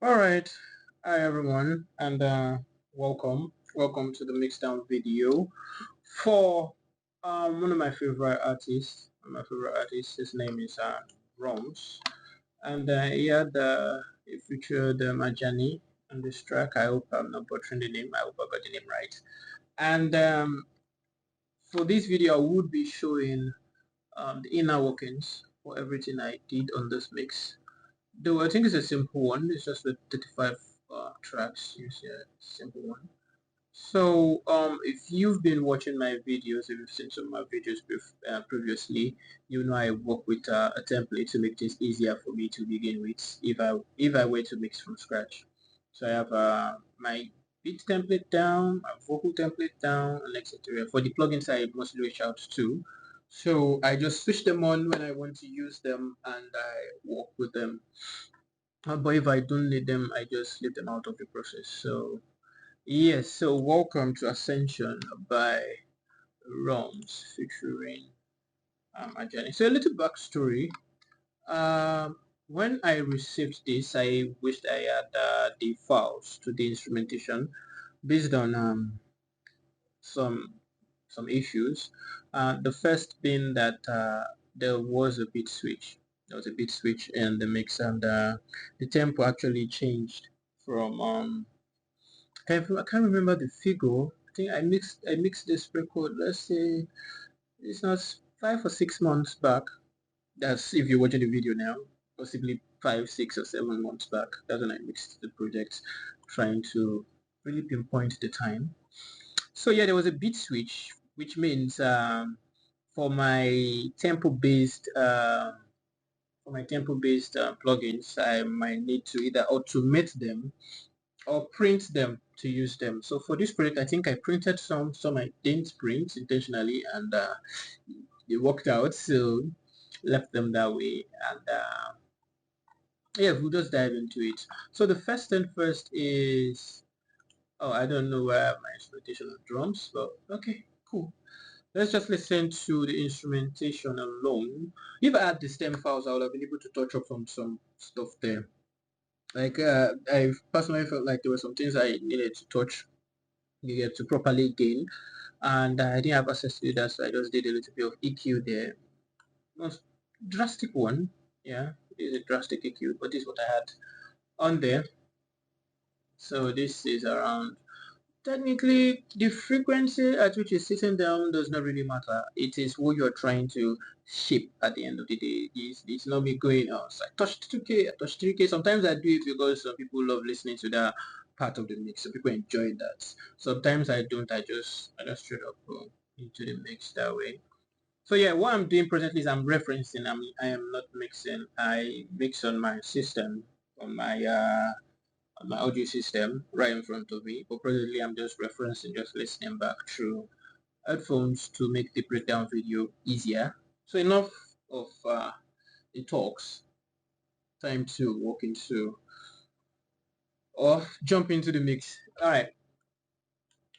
All right, hi everyone, and welcome to the mixdown video for one of my favorite artists. His name is ROMS, and he featured Ajarni on this track. I hope I'm not butchering the name. I hope I got the name right. And for this video, I would be showing the inner workings for everything I did on this mix. Though I think it's a simple one. It's just with 35 tracks. It's a simple one. So if you've been watching my videos, if you've seen some of my videos previously, you know I work with a template to make things easier for me to begin with if I were to mix from scratch. So I have my beat template down, my vocal template down, and etc. For the plugins I mostly reach out to. So I just switch them on when I want to use them and I work with them. But if I don't need them, I just leave them out of the process. So yes, so welcome to Ascension by ROMS featuring Ajarni. So a little backstory. Um, when I received this, I wished I had the files to the instrumentation based on some some issues. The first being that there was a beat switch. There was a beat switch in the mix, and the tempo actually changed from I can't remember the figure. I think I mixed this record. Let's say it's not 5 or 6 months back. That's if you're watching the video now. Possibly 5, 6 or 7 months back. That's when I mixed the project, trying to really pinpoint the time. So yeah, there was a beat switch, which means for my tempo-based plugins, I might need to either automate them or print them to use them. So for this project, I think I printed some I didn't print intentionally, and they worked out, so left them that way. And yeah, we'll just dive into it. So the first thing first is, oh, I don't know where I have my instrumentation of drums, but okay, cool. Let's just listen to the instrumentation alone. If I had the stem files, I would have been able to touch up on some stuff there. Like I personally felt like there were some things I needed to touch, needed to properly gain, and I didn't have access to that, so I just did a little bit of EQ there. Most drastic one, yeah, it is a drastic EQ, but this is what I had on there. So this is around. Technically, the frequency at which it's sitting down does not really matter. It is what you're trying to shape at the end of the day. It's not me going, oh, so I touched 2K, I touched 3K. Sometimes I do it because some people love listening to that part of the mix. Some people enjoy that. Sometimes I don't. I just straight up go into the mix that way. So yeah, what I'm doing presently is I'm referencing. I am not mixing. I mix on my system, on my audio system right in front of me, but presently I'm just referencing, just listening back through headphones to make the breakdown video easier. So enough of the talks, time to walk into or jump into the mix. All right,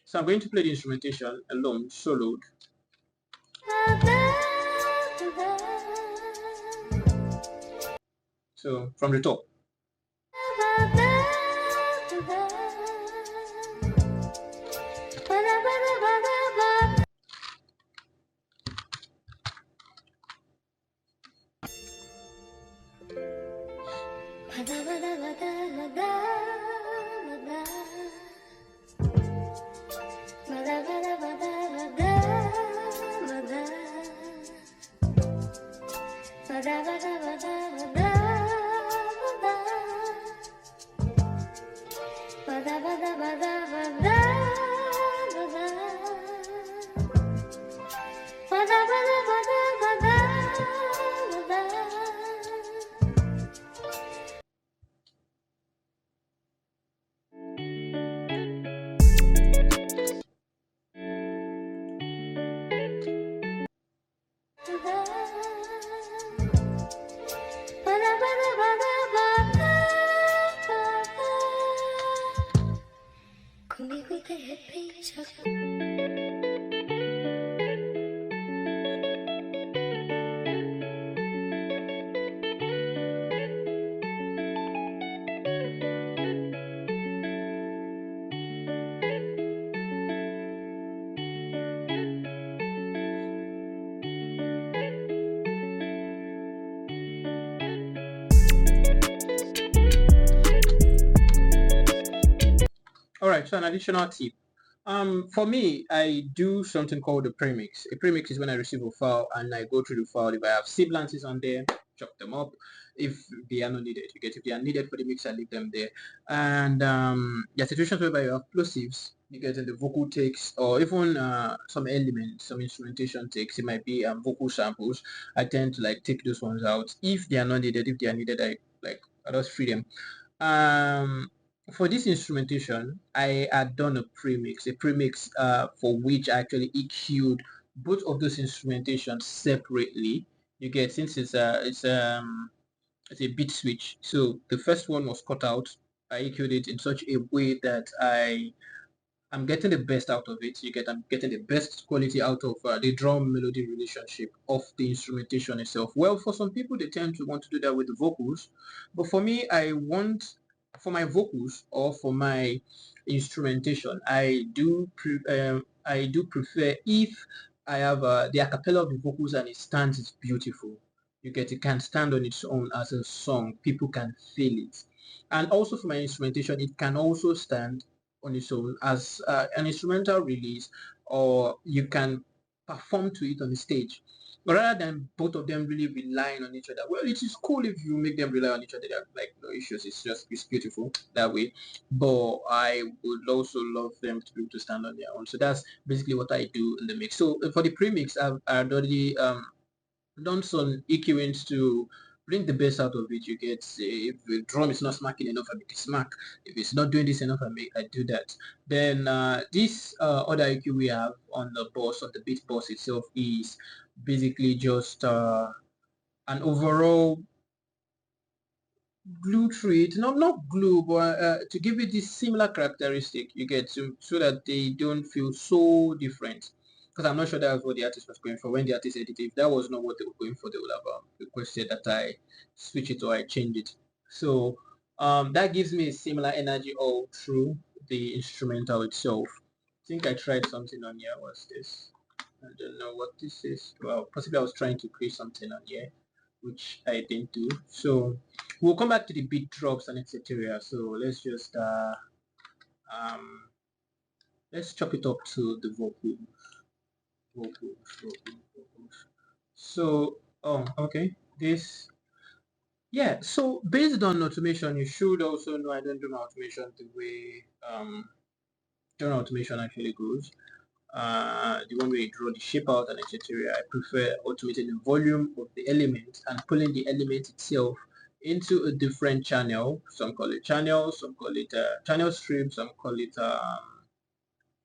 so I'm going to play the instrumentation alone, soloed. So from the top. right, so an additional tip. For me, I do something called a premix. A premix is when I receive a file and I go through the file. If I have sibilances on there, chop them up. If they are not needed, you get. If they are needed for the mix, I leave them there. And there are situations whereby you have plosives, you get in the vocal takes, or even some elements, some instrumentation takes. It might be vocal samples. I tend to like take those ones out. If they are not needed, if they are needed, I just free them. For this instrumentation, I had done a premix for which I actually EQ'd both of those instrumentations separately. You get, since it's a bit switch, so the first one was cut out. I EQ'd it in such a way that I'm getting the best out of it. I'm getting the best quality out of the drum melody relationship of the instrumentation itself. Well, for some people, they tend to want to do that with the vocals, but for me, I want, for my vocals or for my instrumentation, I do prefer if I have the acapella of the vocals and it stands is beautiful. You get, it can stand on its own as a song. People can feel it. And also for my instrumentation, it can also stand on its own as an instrumental release, or you can perform to it on the stage. But rather than both of them really relying on each other, well, it is cool if you make them rely on each other. There are like no issues. It's beautiful that way. But I would also love them to be able to stand on their own. So that's basically what I do in the mix. So for the premix, I've already done some EQings to bring the best out of it. You get, if the drum is not smacking enough, I make it smack. If it's not doing this enough, I do that. Then this other EQ we have on the boss, on the beat boss itself, is basically just an overall glue treat, not glue, but to give it this similar characteristic, you get, so that they don't feel so different. Because I'm not sure that's what the artist was going for when the artist edited. If that was not what they were going for, they would have requested that I switch it or I change it. So that gives me a similar energy all through the instrumental itself. I think I tried something on here. What's this? I don't know what this is. Well, possibly I was trying to create something on here, which I didn't do. So we'll come back to the beat drops and etc. So let's just let's chop it up to the vocals. So okay, this, yeah. So based on automation, you should also know I don't do my automation the way general automation actually goes. The one where you draw the shape out and etc. I prefer automating the volume of the element and pulling the element itself into a different channel. Some call it channel, some call it channel stream, some call it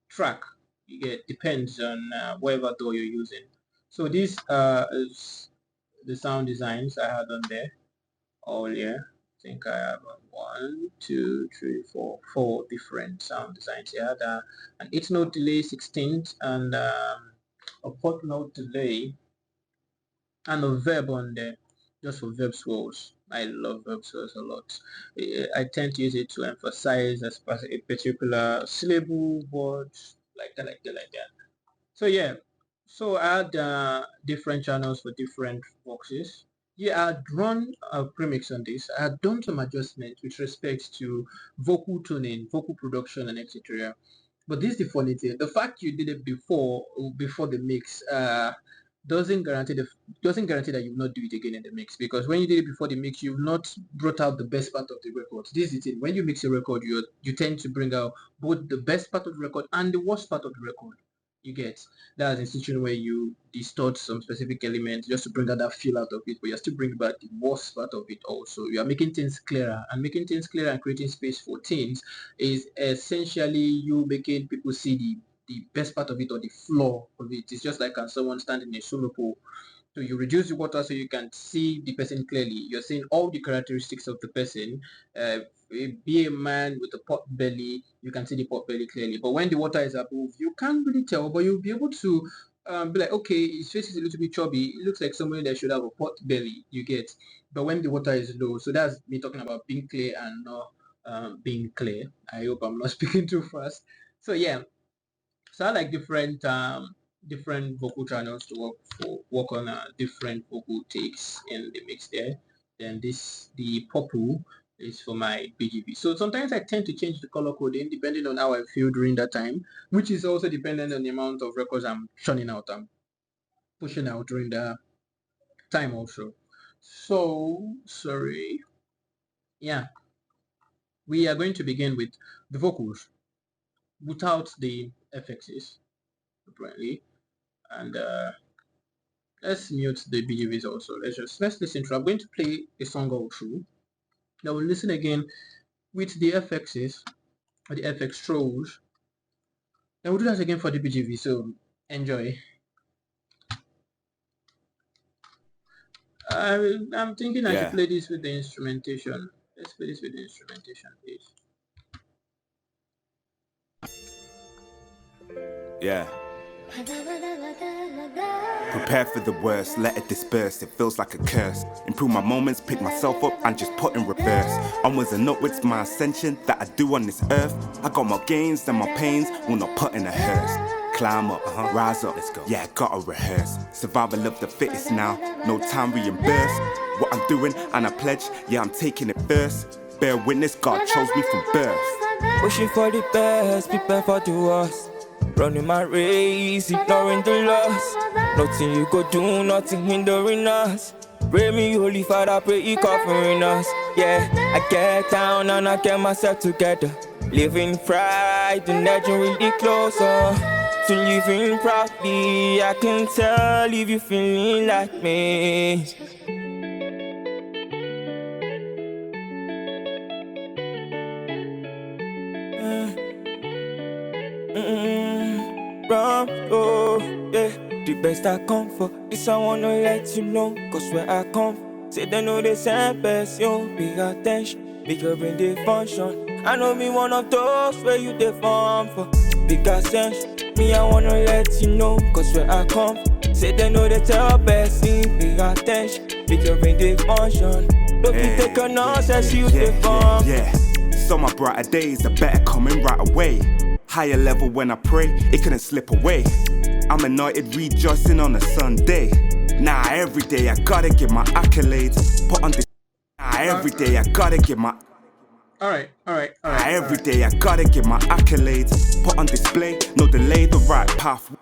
track. It depends on whatever door you're using. So this is the sound designs I had on there earlier. I think I have one, two, three, four different sound designs. I had an 8-note delay, 16th, and a 4th-note delay, and a verb on there, just for verb swells. I love verb swells a lot. I tend to use it to emphasize a particular syllable, words, like that. So yeah, so I had different channels for different boxes. Yeah, I had run a premix on this. I had done some adjustments with respect to vocal tuning, vocal production, and etc. But this is the funny thing: the fact you did it before the mix doesn't guarantee that you will not do it again in the mix. Because when you did it before the mix, you've not brought out the best part of the record. This is it. When you mix a record, you tend to bring out both the best part of the record and the worst part of the record. You get, that's a situation where you distort some specific elements just to bring out that feel out of it, but you're still bringing back the worst part of it also. You are making things clearer, and making things clearer and creating space for things is essentially you making people see the best part of it or the flaw of it. It's just like someone standing in a swimming pool. So you reduce the water so you can see the person clearly. You're seeing all the characteristics of the person. Be a man with a pot belly, you can see the pot belly clearly. But when the water is above, you can't really tell, but you'll be able to be like, okay, his face is a little bit chubby. It looks like someone that should have a pot belly, you get. But when the water is low, so that's me talking about being clear and not being clear. I hope I'm not speaking too fast. So yeah, so I like different vocal channels to work on different vocal takes in the mix there. Then the purple is for my BGV. So sometimes I tend to change the color coding depending on how I feel during that time, which is also dependent on the amount of records I'm churning out, I'm pushing out during the time also. So, sorry. Yeah, we are going to begin with the vocals without the FXs, apparently. And let's mute the BGVs also. Let's listen to. I'm going to play a song or two. Now we'll listen again with the FXs or the FX throws. Then we'll do that again for the BGV. So enjoy. I'm thinking I should play this with the instrumentation. Let's play this with the instrumentation, please. Yeah. Prepare for the worst, let it disperse, it feels like a curse. Improve my moments, pick myself up and just put in reverse. Onwards and upwards, my ascension that I do on this earth. I got more gains than my pains, will not put in a hearse. Climb up, rise up, let's go. Yeah, gotta rehearse. Survival of the fittest now, no time reimburse. What I'm doing and I pledge, yeah, I'm taking it first. Bear witness, God chose me from birth. Wishing for the best, prepare for the worst. Running my race, ignoring the loss. Nothing you go do, nothing hindering us. Pray me, Holy Father, pray you covering us. Yeah, I get down and I get myself together. Living pride and edging really closer to living proudly. I can tell if you're feeling like me. Oh, yeah, the best I come for. This I wanna let you know, cause where I come, say they know the same person. Pay attention, make your brain they function. I know me one of those where you they form for. Big Ascension, me I wanna let you know, cause where I come, say they know the tell person. Pay attention, make your brain they function. Don't be take a nonsense, you they form. Yeah, so my brighter days are better coming right away. Higher level when I pray, it couldn't slip away. I'm anointed, rejoicing on a Sunday. Nah, every day I gotta get my accolades. Put on this. Nah, every day I gotta get my. Alright. Every day I gotta get my accolades. Put on display, no delay, the right path.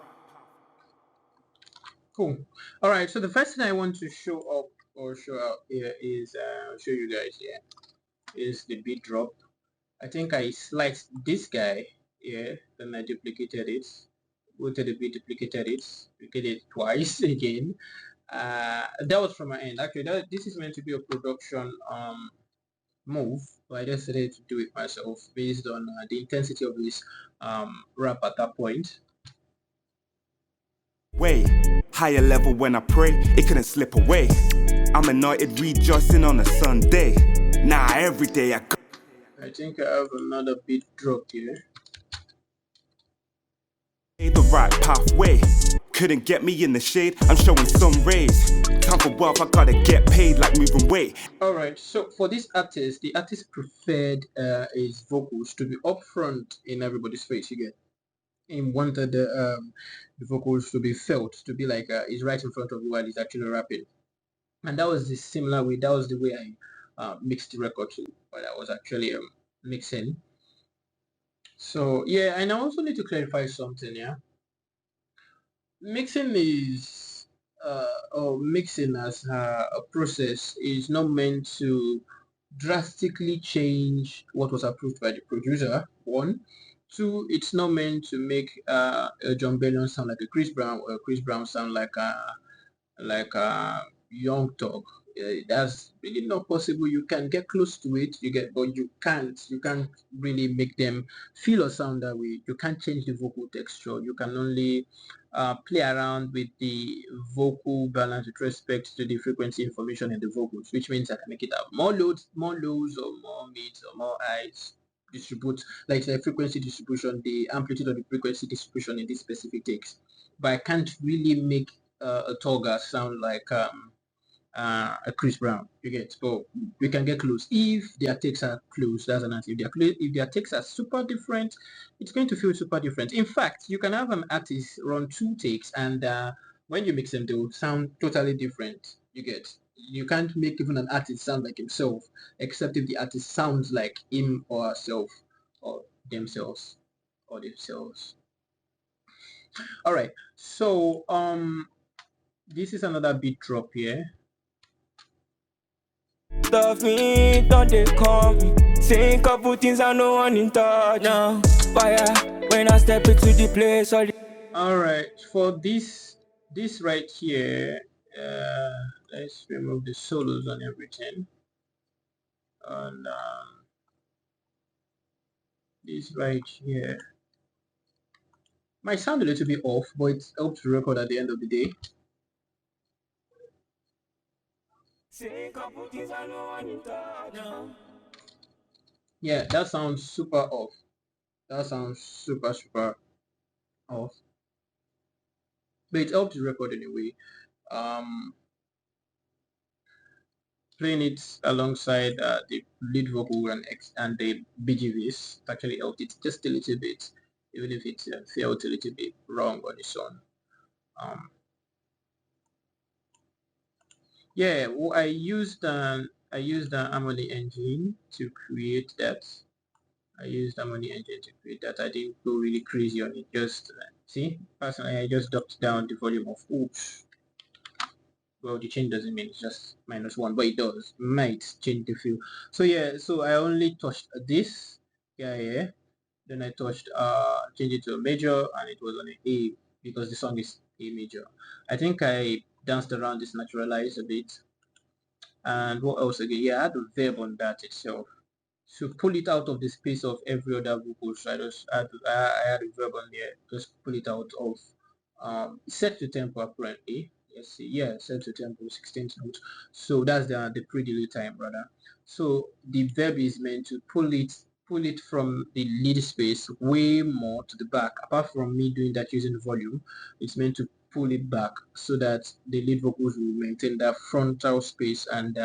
Cool. Alright, so the first thing I want to show up or show out here is show you guys here is the beat drop. I think I sliced this guy here, then I duplicated it, go to the beat, duplicated it, duplicated it twice again. That was from my end. Actually, this is meant to be a production move, but I just decided to do it myself based on the intensity of this rap at that point. Way higher level when I pray, it couldn't slip away. I'm anointed, rejoicing on a Sunday. Nah, every day I think I have another beat drop here. The right pathway. Couldn't get me in the shade, I'm showing some rays. Time for wealth, I gotta get paid like moving weight. Alright, so for this artist, the artist preferred his vocals to be upfront in everybody's face, you get. He wanted the vocals to be felt, to be like he's right in front of you while he's actually rapping. And that was the similar way, that was the way I mixed the record too, but I was actually mixing. So yeah, and I also need to clarify something, yeah. Mixing is or mixing as a process is not meant to drastically change what was approved by the producer. One, two, it's not meant to make a John Bellion sound like a Chris Brown or Chris Brown sound like a Young Thug. That's really not possible. You can get close to it, but you can't really make them feel or sound that way. You can't change the vocal texture. You can only play around with the vocal balance with respect to the frequency information in the vocals, which means I can make it have more lows, or more mids, or more highs. Distribute like the frequency distribution, the amplitude of the frequency distribution in this specific takes, but I can't really make a Toga sound like a Chris Brown. You get, but we can get close if their takes are close. That's an answer. If their takes are super different, it's going to feel super different. In fact, you can have an artist run two takes, and when you mix them, they will sound totally different. You get, you can't make even an artist sound like himself, except if the artist sounds like him or herself or themselves or themselves. All right, so this is another beat drop here. Stuff me, don't they call me? Saying couple things I know one in touch now. Fire when I step into the place. All right, for this right here, let's remove the solos on everything, and this right here might sound a little bit off, but it helps to record at the end of the day. Yeah, that sounds super off. That sounds super off. But it helps to record anyway. Playing it alongside the lead vocal and the BGVs actually helped it just a little bit, even if it felt a little bit wrong on its own. Yeah, well, I used an Harmony engine to create that. I didn't go really crazy on it. Just see, personally, I just dropped down the volume of oops. Well, the change doesn't mean it's just -1, but it does. Might change the feel. So yeah, so I only touched this guy here. Then I touched change it to a major, and it was on an A because the song is A major. I think I danced around this, naturalized a bit. And what else again? Yeah, I had a verb on that itself. So pull it out of the space of every other vocal. So I had a verb on there. Just pull it out of set to tempo apparently. Let's see. Yeah, set to tempo 16th note. So that's the pre-delay time rather. So the verb is meant to pull it from the lead space way more to the back. Apart from me doing that using the volume, it's meant to pull it back so that the lead vocals will maintain that frontal space, and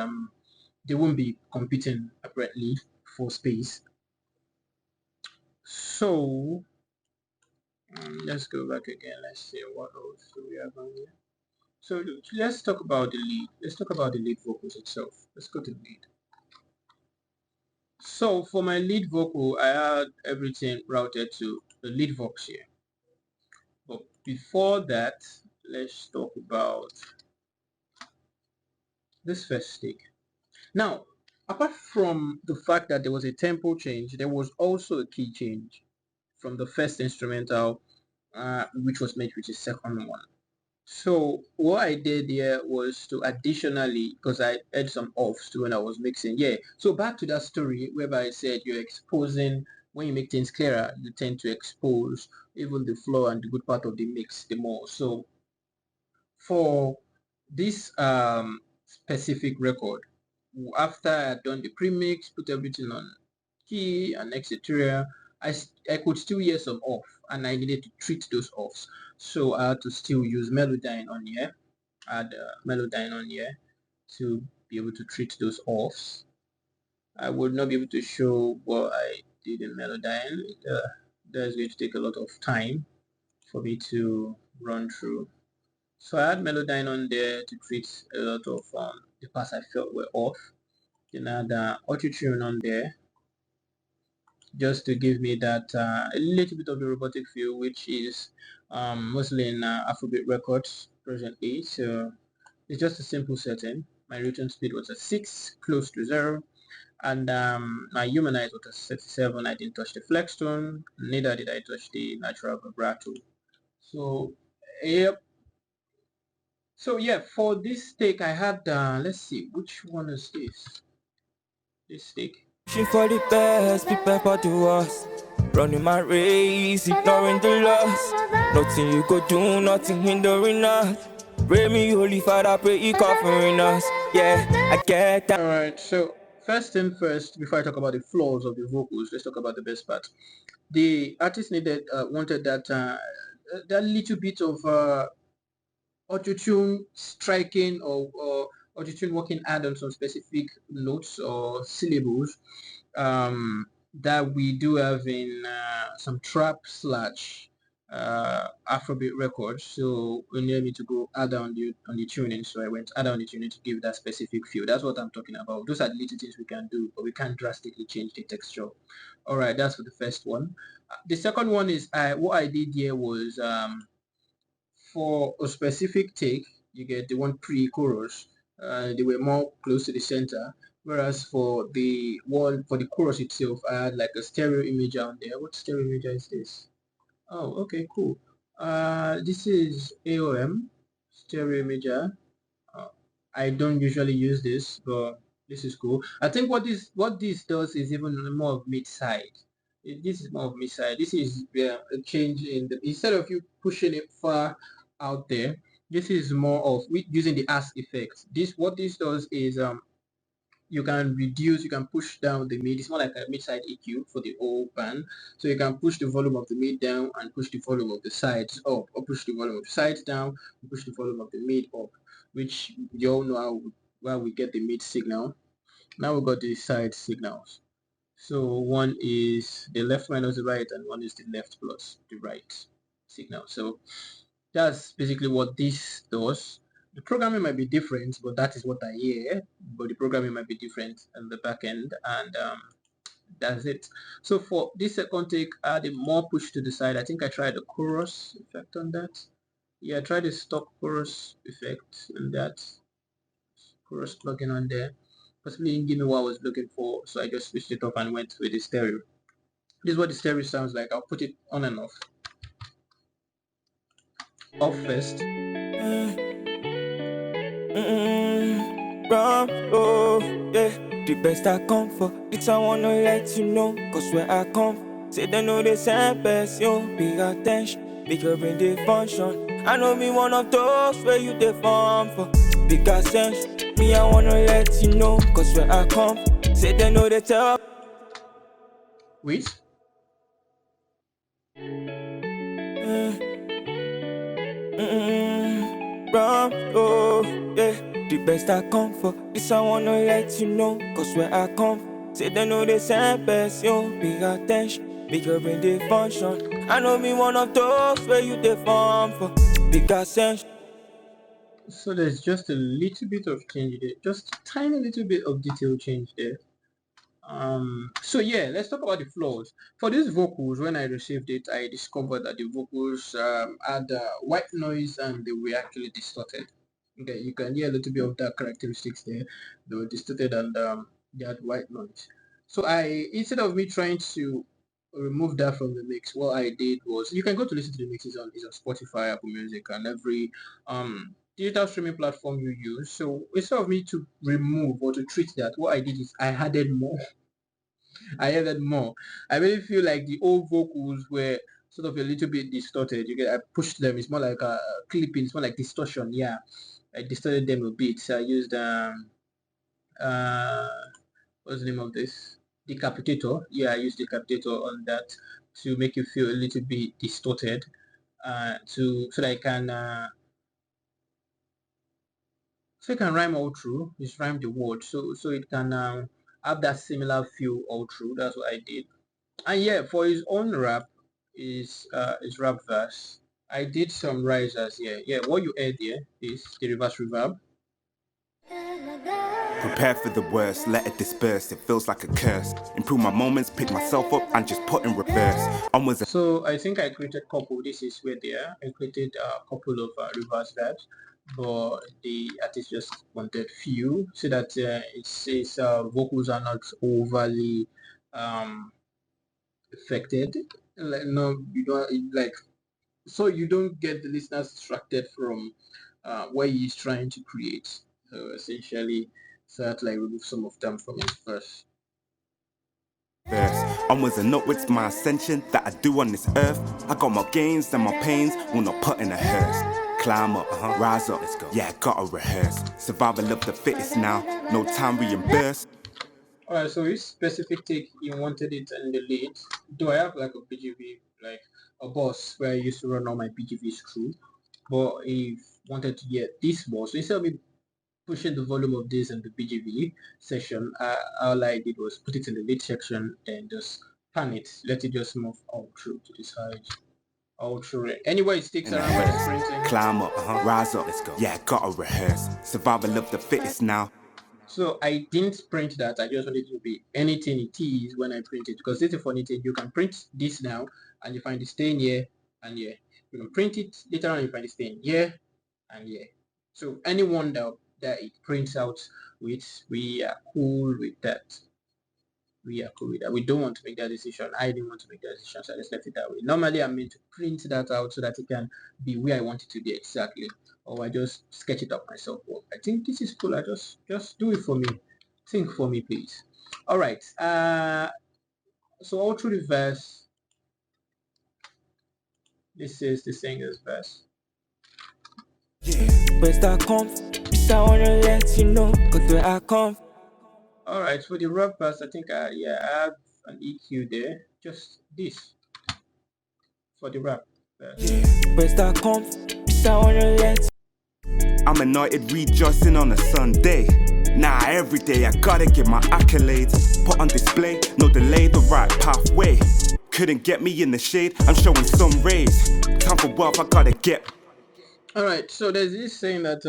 they won't be competing apparently for space. So let's go back again. Let's see what else do we have on here. So let's talk about the lead. Let's talk about the lead vocals itself. Let's go to the lead. So for my lead vocal, I had everything routed to the lead vox here. But before that, let's talk about this first stick. Now, apart from the fact that there was a tempo change, there was also a key change from the first instrumental, which was made with the second one. So what I did here was to additionally, because I had some offs to when I was mixing. Yeah, so back to that story whereby I said you're exposing, when you make things clearer, you tend to expose even the flow and the good part of the mix the more. So for this specific record, after I had done the pre-mix, put everything on key and etc., I could still hear some off, and I needed to treat those offs. So I had to still use Melodyne on here. Add Melodyne on here to be able to treat those offs. I would not be able to show what I did in Melodyne. That's going to take a lot of time for me to run through. So I had Melodyne on there to treat a lot of the parts I felt were off. Then I had Auto-Tune on there just to give me that a little bit of the robotic feel, which is mostly in Afrobeat records presently. So it's just a simple setting. My return speed was at 6, close to 0, and my humanize was at 37. I didn't touch the flex tone, neither did I touch the natural vibrato. So yep. So yeah, for this take I had let's see, which one is this? This take. She for the best, be pepper to us. Running my race, ignoring the loss. Nothing you go do, nothing hindering us. Pray me, Holy Father, pray you covering us. Yeah, I get that. Alright, so first thing first, before I talk about the flaws of the vocals, let's talk about the best part. The artist wanted that little bit of auto-tune striking or auto-tune working hard on some specific notes or syllables that we do have in some trap slash Afrobeat records, so we needed me to go add on the tuning. So I went add on the tuning to give that specific feel. That's what I'm talking about. Those are the little things we can do, but we can't drastically change the texture. All right, that's for the first one. The second one is what I did here was for a specific take, you get the one pre-chorus. They were more close to the center, whereas for the one for the chorus itself, I had like a stereo image on there. What stereo image is this? Oh, okay, cool. This is AOM stereo imager. I don't usually use this, but this is cool. I think what this does is even more of mid-side. This is more of mid-side. This is a change in the instead of you pushing it far out there. This is more of using the as effect. What this does is you can reduce, you can push down the mid. It's more like a mid-side EQ for the whole band. So you can push the volume of the mid down and push the volume of the sides up, or push the volume of the sides down and push the volume of the mid up, which you all know how we get the mid signal. Now we got the side signals. So one is the left minus the right, and one is the left plus the right signal. So that's basically what this does. The programming might be different, but that is what I hear. But the programming might be different in the back end, and that's it. So for this second take, I added more push to the side. I think I tried the chorus effect on that. Yeah, I tried the stock chorus effect and that chorus plugin on there. Possibly didn't give me what I was looking for, so I just switched it off and went with the stereo. This is what the stereo sounds like. I'll put it on and off. Off first. Oh, yeah. The best I come for, it's I wanna let you know. Cause where I come, say they know the same best, yo. Big attention, bigger in the function. I know me one of those where you the farm for. Big Ascension, me I wanna let you know. Cause where I come, say they know the top. Wait. Oh, yeah. The best I come for, this I wanna let you know. Cause where I come, say they know the same best, yo. Big attention, bigger in the function. I know me one of those where you the farm for. Big Ascension. So there's just a little bit of change there, just a tiny little bit of detail change there. So yeah, let's talk about the flaws. For these vocals, when I received it, I discovered that the vocals had white noise and they were actually distorted. Okay, you can hear a little bit of that characteristics there. They were distorted and they had white noise. So instead of me trying to remove that from the mix, what I did was, you can go to listen to the mixes on Spotify, Apple Music, and every digital streaming platform you use. So instead of me to remove or to treat that, what I did is I added more. I added more. I really feel like the old vocals were sort of a little bit distorted. I pushed them. It's more like a clipping. It's more like distortion. Yeah, I distorted them a bit. So I used uh what's the name of this? Decapitator. Yeah, I used Decapitator on that to make you feel a little bit distorted. So that I can rhyme all through. Just rhyme the word. So it can have that similar feel all through. That's what I did. And yeah, for his own rap, his rap verse, I did some risers here. Yeah, what you heard here is the reverse reverb. Prepare for the worst, let it disperse, it feels like a curse. Improve my moments, pick myself up and just put in reverse. Onwards. So I think I created a couple. This is where they are. I created a couple of reverse verbs, but the artist just wanted few so that its vocals are not overly affected. Like no, you don't like, so you don't get the listeners distracted from what he's trying to create. So essentially, so that like remove some of them from his verse. Onwards and upwards, my ascension that I do on this earth. I got my gains and my pains, will not put in a hearse. Climb up, rise up, let's go. Yeah, gotta rehearse. Survival of the fittest now, no time reimburse. Alright, so his specific take, he wanted it in the lead. Do I have like a BGV, like a boss where I used to run all my BGVs through, but he wanted to get this boss. So instead of me pushing the volume of this in the BGV section, all I did was put it in the lead section and just pan it, let it just move all through to the side. Ultra. Anyway, it sticks around when it's printing. Climb up, rise up, let's go. Yeah, gotta rehearse. Survival of the fittest now. So I didn't print that. I just wanted it to be anything it is when I print it, because it's a funny thing. You can print this now and you find the stain here and here. You can print it later on and you find the stain here and here. So anyone that it prints out with, we are cool with that. We are cool with that. We don't want to make that decision. I didn't want to make that decision, so I just left it that way. Normally I'm meant to print that out so that it can be where I want it to be exactly, or I just sketch it up myself. Well, I think this is cool. I just do it for me. Think for me, please. All right. So all through the verse, this is the singer's verse. Yeah, where's that come? I wanna let you know, cause where I come. All right, for the rap verse, I think I have an EQ there. Just this for the rap verse. Yeah, where's that come? I wanna let. I'm anointed, rejoicing on a Sunday. Nah, every day I gotta get my accolades put on display, no delay, the right pathway. Couldn't get me in the shade, I'm showing some rays. Time for wealth, I gotta get. All right, so there's this saying that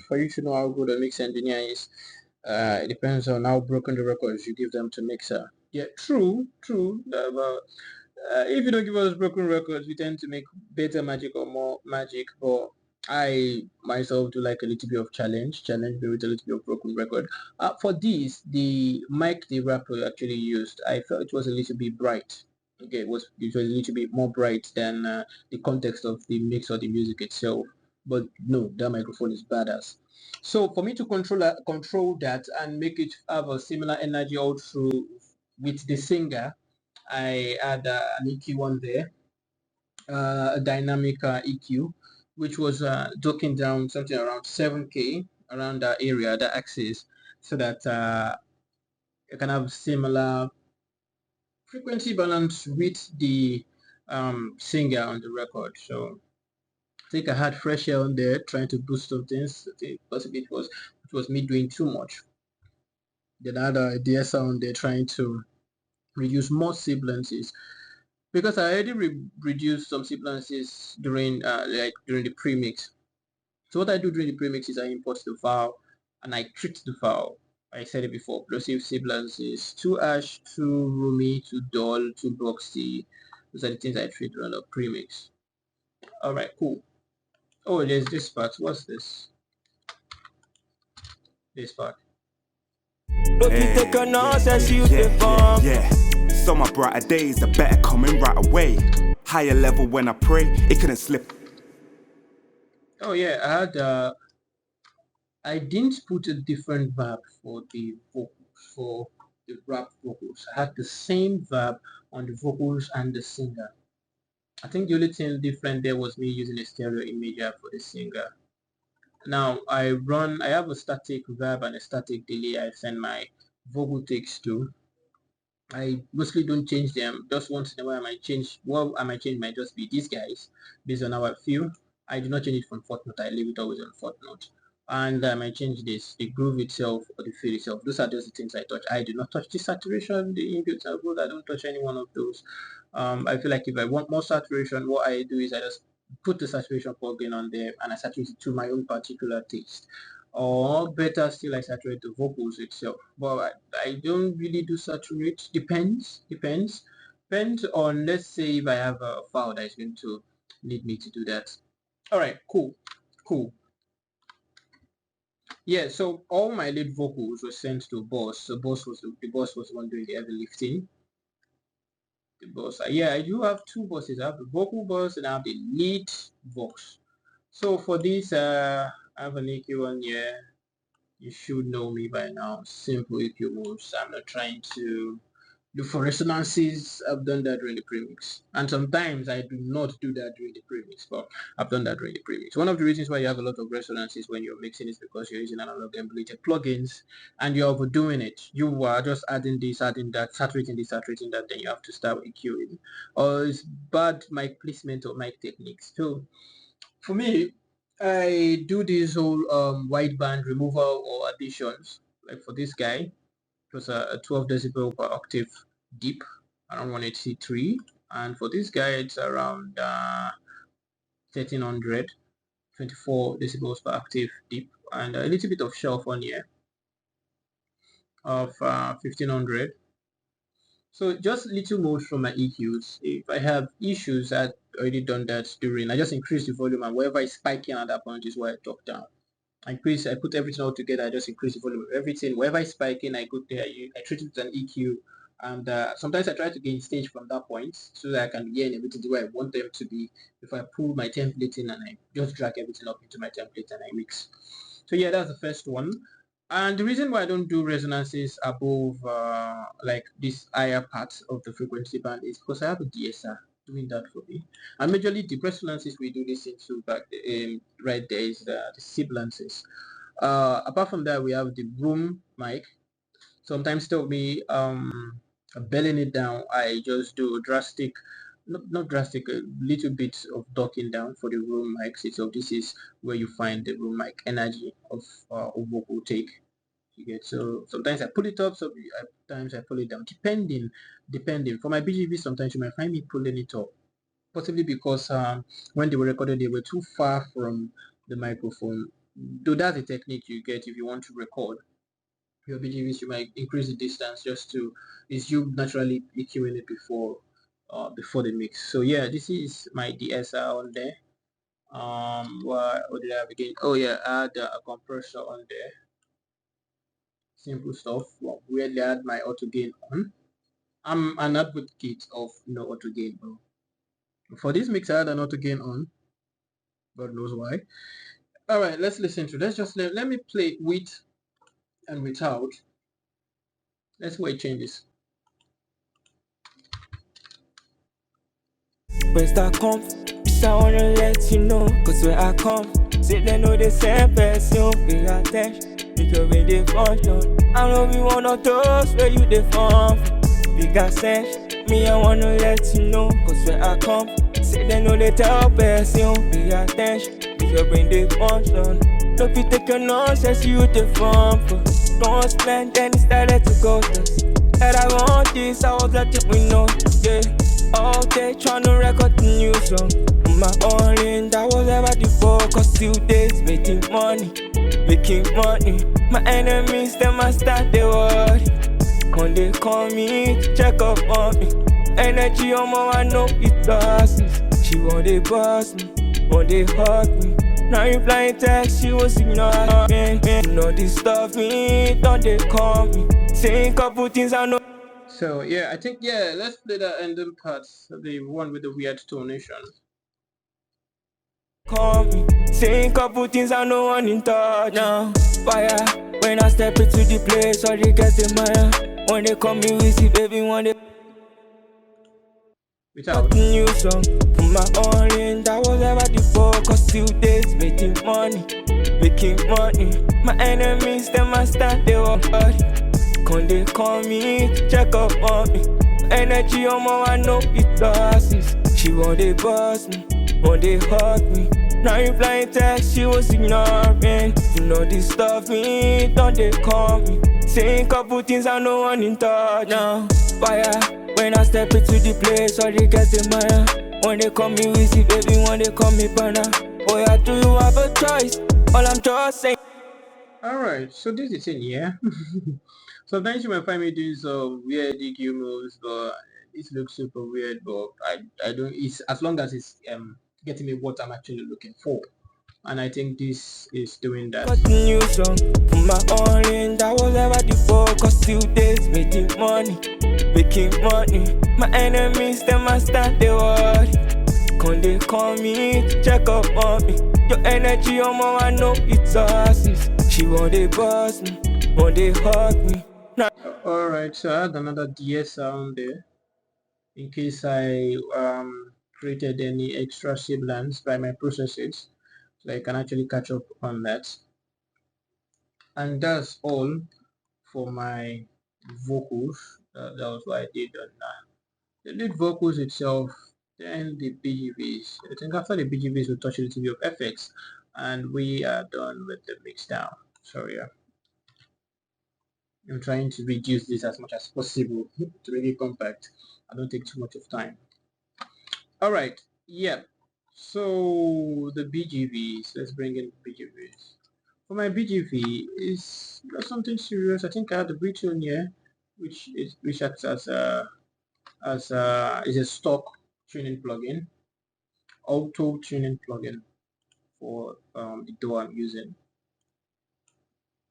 for you to know how good a mix engineer is, it depends on how broken the records you give them to mixer. Yeah, true. If you don't give us broken records, we tend to make better magic or more magic. But I myself do like a little bit of challenge me with a little bit of broken record. For this, the mic the rapper actually used, I felt it was a little bit bright. Okay, it was a little bit more bright than the context of the mix or the music itself. But no, that microphone is badass. So for me to control that and make it have a similar energy all through with the singer, I had an EQ one there, a dynamic EQ, which was docking down something around 7K around that area, that axis, so that you can have similar frequency balance with the singer on the record. So I think I had fresh air on there trying to boost some things. Possibly it was me doing too much. Then I had a DSR on there trying to reduce more sibilances, because I already reduced some sibilances during during the premix. So what I do during the premix is I import the file and I treat the file. I said it before, plosive sibilances, 2 ash, 2 roomy, 2 dull, 2 boxy. Those are the things I treat during the premix. Alright, cool. Oh, there's this part. What's this? This part. Yeah. So my brighter days are better coming right away. Higher level when I pray, it couldn't slip. Oh yeah, I didn't put a different verb for the vocals, for the rap vocals. I had the same verb on the vocals and the singer. I think the only thing different there was me using a stereo imager for the singer. Now I have a static verb and a static delay I send my vocal takes to. I mostly don't change them. Just once in a while I might change. What I might change might just be these guys based on how I feel. I do not change it from fourth note. I leave it always on fourth note. And I might change this, the groove itself or the feel itself. Those are just the things I touch. I do not touch the saturation, the inputs and output. I don't touch any one of those. I feel like if I want more saturation, what I do is I just put the saturation plugin on there and I saturate it to my own particular taste. Or better still, I saturate the vocals itself. But I don't really do saturate. Depends on, let's say, if I have a file that is going to need me to do that. All right, cool. Yeah, so all my lead vocals were sent to boss. So the boss was the one doing the heavy lifting. The boss, yeah, I do have 2 bosses. I have the vocal boss and I have the lead vox. So for this, I have an EQ one here. You should know me by now. Simple EQ moves. I'm not trying to look for resonances. I've done that during the premix. And sometimes I do not do that during the premix, but I've done that during the premix. One of the reasons why you have a lot of resonances when you're mixing is because you're using analog emulated plugins and you're overdoing it. You are just adding this, adding that, saturating this, saturating that, then you have to start EQing. Or it's bad mic placement or mic techniques. So for me, I do this whole wideband removal or additions. Like for this guy, it was a 12 decibel per octave deep, around 183, and for this guy it's around 1300, 24 decibels per octave deep, and a little bit of shelf on here of 1500. So just little modes from my EQs. If I have issues, I've already done that during. I just increase the volume, and wherever it's spiking at that point is where I talk down. I put everything all together. I just increase the volume of everything. Wherever it's spiking, I go there. I treat it with an EQ, and sometimes I try to gain stage from that point so that I can gain everything the way I want them to be. If I pull my template in and I just drag everything up into my template and I mix. So yeah, that's the first one. And the reason why I don't do resonances above like this higher part of the frequency band is because I have a DSR doing that for me. And majorly the resonances we do listen to back right there is the sibilances. Apart from that, we have the room mic. Sometimes tell me belling it down, I just do drastic, not drastic, a little bit of docking down for the room mics. So this is where you find the room mic energy of vocal take. You get, so sometimes I pull it up, sometimes I pull it down, depending. For my BGV, sometimes you might find me pulling it up, possibly because when they were recorded, they were too far from the microphone. Though that's a technique you get if you want to record your BGVs, you might increase the distance just to, is you naturally EQing it before the mix. So yeah, this is my DSR on there. What did I have again? Oh yeah, I had a compressor on there. Simple stuff. Well, weirdly, I had my auto gain on. I'm an advocate of no auto gain, bro. For this mix, I had an auto gain on. God knows why. All right, let's listen to. Let's just let me play it with and without. Let's see what it changes. Where's that come? Bitch, I wanna let you know, cause where I come, say they know the same person, pay attention, because when they function, I know we one of those where you they from, big Ascension, me I wanna let you know, cause where I come, say they know the tell person, pay attention, because when they function, don't be taking nonsense, you the from, don't explain, then it started to go, that I want this, I was letting we know, yeah. All day tryna record the new song. My only that was ever the focus. 2 days making money. My enemies them I start the worry. When they call me to check up on me, energy on my I know it does. She want they boss me, want they hug me. Now you flying text, she was ignoring. No disturb me, don't they call me. Saying couple things I know. So yeah, I think let's play the ending parts, the one with the weird tonation. Call me, saying couple things I no one in touch now. Fire, when I step into the place, all they get in my when they call me easy, baby, when they Without new song for my only that was ever the focus. 2 days making money. My enemies them I start they work hard. When they call me to check up on me, energy on my I know it does. She want they boss me, want they hug me. Now you flying text, she was ignoring. You know disturb me, don't they call me. Saying couple things I no one in touch now. Fire, when I step into the place, all they get in my when they call me easy, baby, when they call me banana. Oh yeah, do you have a choice? All I'm just saying. Alright, so this is in here. Sometimes you might find me doing some weird EQ moves, but this looks super weird, but I don't, it's as long as it's getting me what I'm actually looking for. And I think this is doing that. Got the new song for my only that was ever the focus. 2 days making money. My enemies them I start the worry. When they call me to check up on me, your energy on my I know it's us. She want they boss me, want they hug me. Alright, so I had another DSR on there in case I created any extra sibilants by my processes, so I can actually catch up on that. And that's all for my vocals. That was what I did on the lead vocals itself. Then the BGVs. I think after the BGVs we'll touch a little bit of effects, and we are done with the mix down. So yeah, I'm trying to reduce this as much as possible to make it compact. I don't take too much of time. All right. Yeah. So the BGVs. Let's bring in BGVs. For my BGV is something serious. I think I had the Britone here, which acts as is a stock tuning plugin, auto tuning plugin for the DAW I'm using.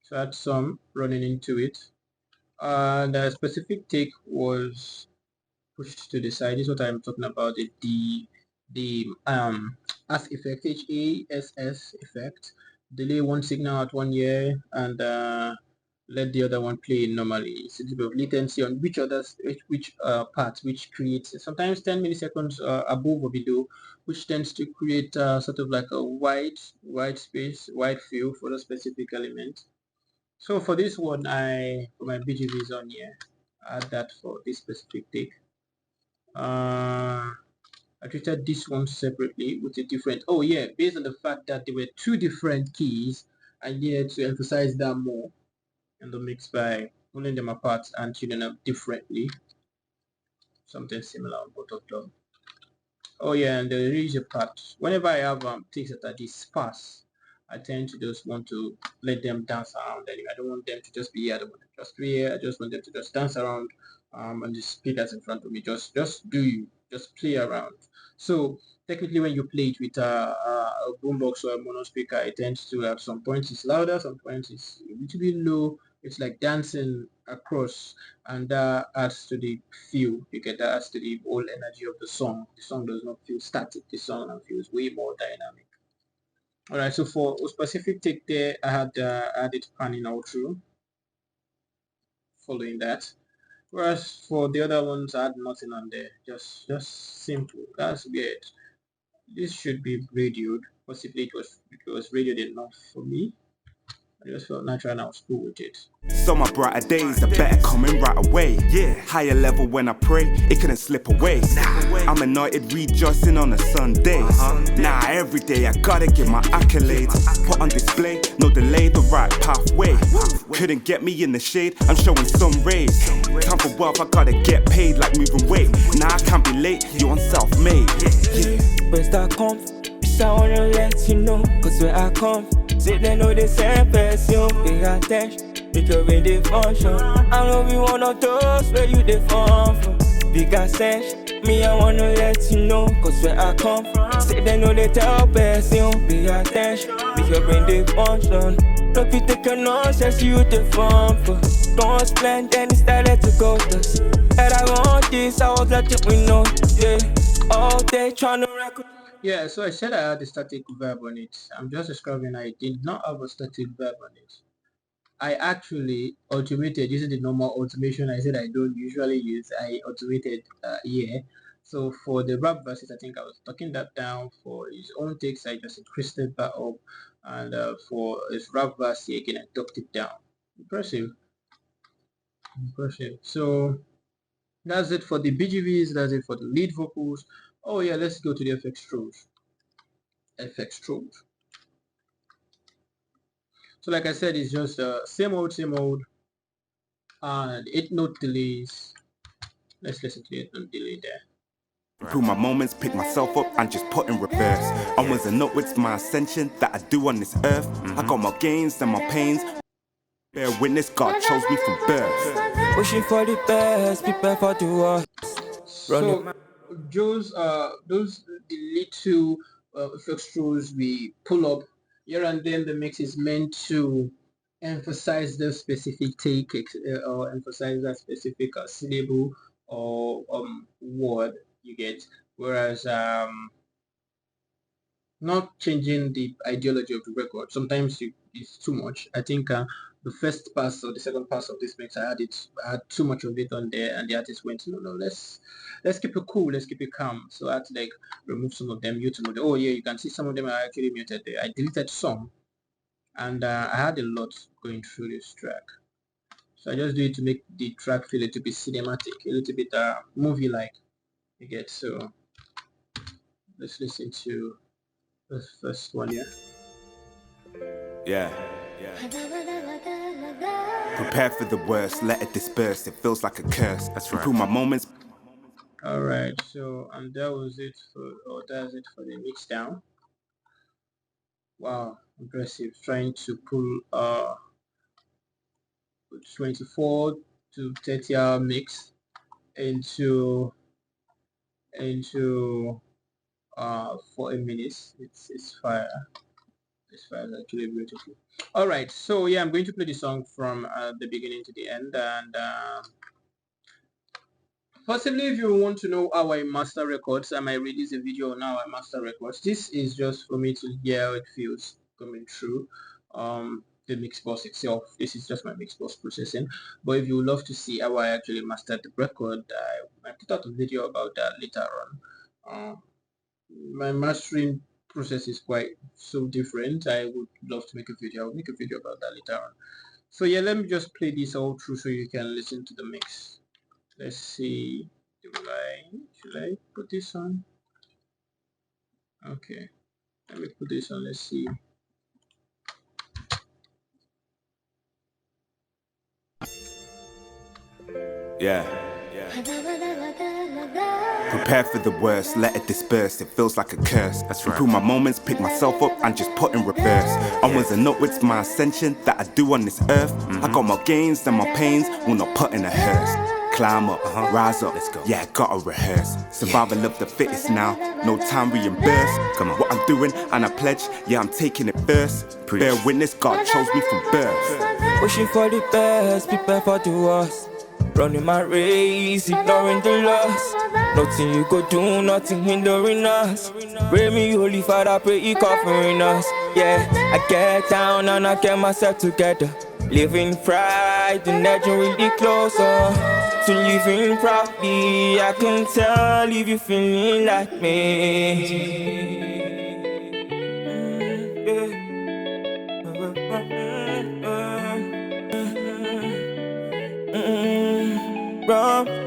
So I had some running into it. The specific take was pushed to the side. This is what I'm talking about. The ASS effect, HASS effect. Delay one signal at 1 year and let the other one play normally. It's a bit of latency on which parts, which creates sometimes 10 milliseconds above or below, which tends to create sort of like a wide space, wide field for the specific element. So for this one, for my BGV is on here. I add that for this specific take. I treated this one separately with a different, oh yeah, based on the fact that there were two different keys, I needed to emphasize that more in the mix by pulling them apart and tuning them differently. Something similar on both of them. Oh yeah, and there is a part, whenever I have takes that are this sparse, I tend to just want to let them dance around anyway. I don't want them to just be here, I don't want them to just be here, I just want them to just dance around and the speakers in front of me. Just play around. So technically when you play it with a boombox or a mono speaker, it tends to have some points it's louder, some points it's a little bit low. It's like dancing across, and that adds to the feel. You get that adds to the whole energy of the song. The song does not feel static. The song feels way more dynamic. All right, so for a specific take there, I had it panning out through, following that. Whereas for the other ones, I had nothing on there. Just simple. That's weird. This should be radioed. Possibly it was radioed enough for me. I just felt natural and I was cool with it. So my brighter days are better coming right away. Yeah, higher level when I pray, it couldn't slip away. I'm anointed, rejoicing on a Sunday. Nah, every day I gotta get my accolades put on display, no delay, the right pathway. Couldn't get me in the shade, I'm showing some rays. Time for wealth, I gotta get paid like moving weight. Nah, I can't be late, you're self-made. Yeah. Where's that come? I wanna let you know, cause where I come, say they know the same person. Pay attention, because when they function, I know we one of those where you they form from. Big Ascension, me I wanna let you know, cause where I come from, say they know the tell person. Pay attention, because when they function, don't you take a nonsense, you the form for. Don't explain, then it started to go thus. And I want this, I was letting we know, yeah. All day trying to record. Yeah, so I said I had a static verb on it. I'm just describing I did not have a static verb on it. I actually automated using the normal automation I said I don't usually use. I automated here. So for the rap verses, I think I was talking that down. For his own takes, I just increased it back up. And for his rap verse here, again, I ducked it down. Impressive. So that's it for the BGVs. That's it for the lead vocals. Oh yeah, let's go to the FX throws. So like I said, it's just same old, and 8-note delays. Let's listen to the 8-note delay there. Improve my moments, pick myself up and just put in reverse. Onwards and upwards, my ascension that I do on this earth. I got my gains and my pains. Bear witness, God chose me from birth. Pushing for the best, prepare for the worst. So those the little effects throws we pull up here and then. The mix is meant to emphasize the specific take or emphasize that specific syllable or word you get, whereas not changing the ideology of the record. Sometimes it's too much. I think the first pass or the second pass of this mix, I had too much of it on there, and the artist went, no, let's keep it cool, let's keep it calm. So I had to like remove some of them, mute some of them. Oh yeah, you can see some of them are actually muted there. I deleted some, and I had a lot going through this track. So I just do it to make the track feel a little bit cinematic, a little bit movie-like. You get, so let's listen to the first one here. Yeah. Prepare for the worst, let it disperse. It feels like a curse. That's right. Improve my moments. All right, so and that was it for, or that's it for the mix down. Wow, impressive. Trying to pull 24 to 30 hour mix into 40 minutes. It's fire. It's fire. It's actually beautiful. All right, so yeah, I'm going to play the song from the beginning to the end, and possibly if you want to know how I master records, I might release a video on how I master records. This is just for me to hear how it feels coming through the mix box itself. This is just my mix box processing. But if you would love to see how I actually mastered the record, I put out a video about that later on. My mastering process is quite so different. I would love to make a video. I'll make a video about that later on. So yeah, let me just play this all through so you can listen to the mix. Let's see. Should I put this on? Okay, let me put this on. Let's see. Yeah. Prepare for the worst, let it disperse, it feels like a curse. That's right. Improve my moments, pick myself up and just put in reverse. Onwards and upwards, my ascension that I do on this earth. I got more gains than my pains, will not put in a hearse. Climb up, rise up, let's go. Yeah, gotta rehearse. Survival of the fittest now, no time reimburse. Come on, what I'm doing and I pledge, yeah, I'm taking it first. Bear witness, God chose me from birth. Wishing for the best, prepare for the worst. Running my race, ignoring the loss. Nothing you could do, nothing hindering us. Pray me, Holy Father, pray you covering us. Yeah, I get down and I get myself together. Living pride and edging really closer to living proudly. I can tell if you're feeling like me.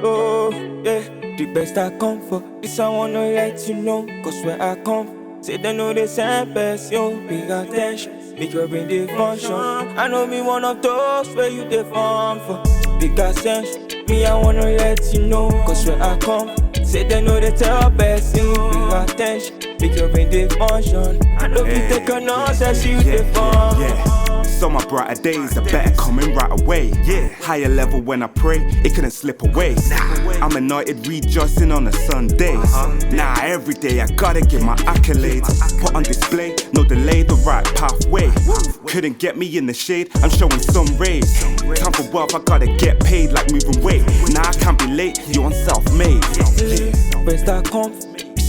Oh, yeah, the best I come for. This I wanna let you know, cause where I come, say they know the same best, yo. Big attention, make your brain they function. I know me one of those where you they fun for. Big Ascension, me I wanna let you know, cause where I come, say they know the tell best, yo. Big attention, make your brain they function. I know you take a nonsense, you they fun. So my brighter days are better coming right away. Yeah, higher level when I pray, it couldn't slip away. I'm anointed, rejoicing on a Sundays. Nah, every day I gotta get my accolades. Put on display, no delay, the right pathway. Couldn't get me in the shade, I'm showing some rays. Time for wealth, I gotta get paid like moving weight. Nah, I can't be late, you on self-made. Best I come,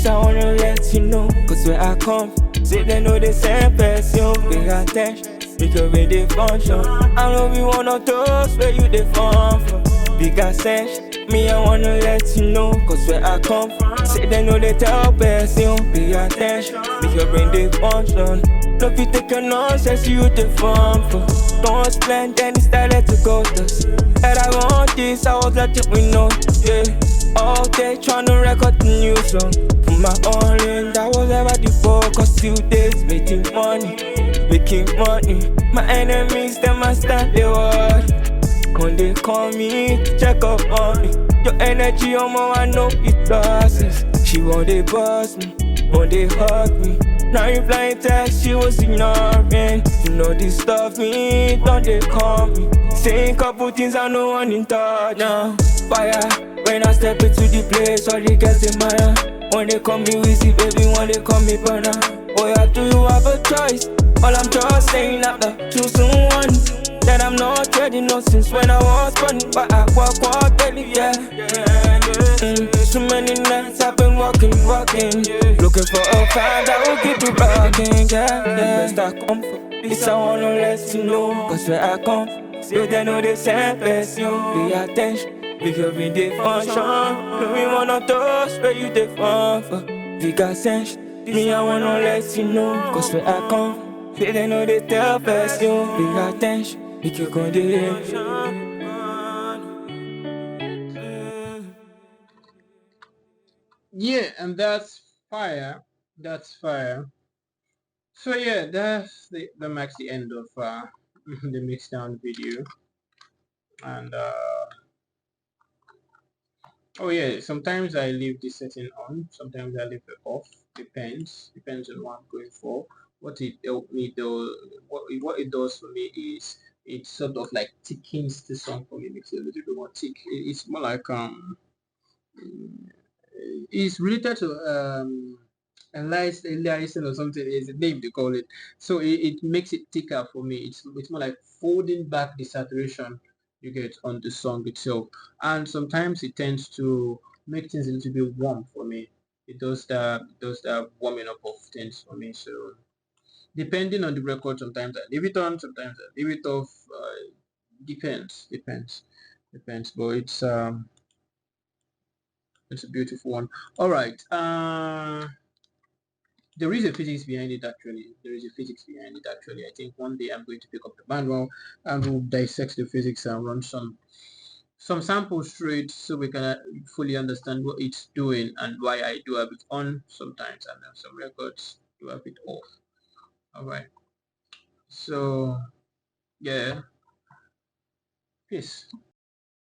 I wanna let you know, cause where I come, say they know the same person. Big attention, make your way they function. I know we one of those where you they fun from. Big Ascension, me I wanna let you know, cause where I come, say they know they tell person. Big attention, make your brain they function. No you take a nonsense, you they fun for. Don't explain, then it started to go dust. And I want this, I was letting we know, yeah. All day tryna record the new song. Put my all in, that was ever the focus. 2 days making money. My enemies, them I stand the word. When they call me to check up on me, your energy on my I know it losses. She want they boss me, want they hug me. Now you blind text, she was ignoring. You know this stuff me, don't they call me. Saying couple things I know one in touch now. Fire, when I step into the place, all the girls in my when they call me Wizzy, baby, when they call me burner. Oh yeah, do you have a choice? All I'm just saying after choosing one, that I'm not ready, no, since when I was born. But I walk daily, yeah. So many nights I've been walking. Looking for a fan that will keep me rocking, yeah. Best I come for, this I wanna let you know, cause where I come, so they know the same place, yo. Pay attention, make your brain they function. No, me one of those where you they fun for. Big Ascension, me I wanna let you know, cause where I come, say they know they tell best, yo. Big attention, make your brain they function. Yeah, and that's fire. That's fire. So yeah, that marks the end of the mixdown video, and Oh yeah, sometimes I leave the setting on, sometimes I leave it off. Depends on what I'm going for. What it help me do, what it does for me is it sort of like tickens the song for me, makes it a little bit more tick. It's more like it's related to Elias or something is the name they call it. So it makes it thicker for me. It's more like folding back the saturation you get on the song itself. And sometimes it tends to make things a little bit warm for me. It does that warming up of things for me. So depending on the record, sometimes I leave it on, sometimes I leave it off. Depends. But it's a beautiful one. All right. There is a physics behind it actually. There is a physics behind it actually. I think one day I'm going to pick up the manual and we'll dissect the physics and run some samples through it so we can fully understand what it's doing and why I do have it on sometimes and then some records do have it off. All right. So yeah, peace.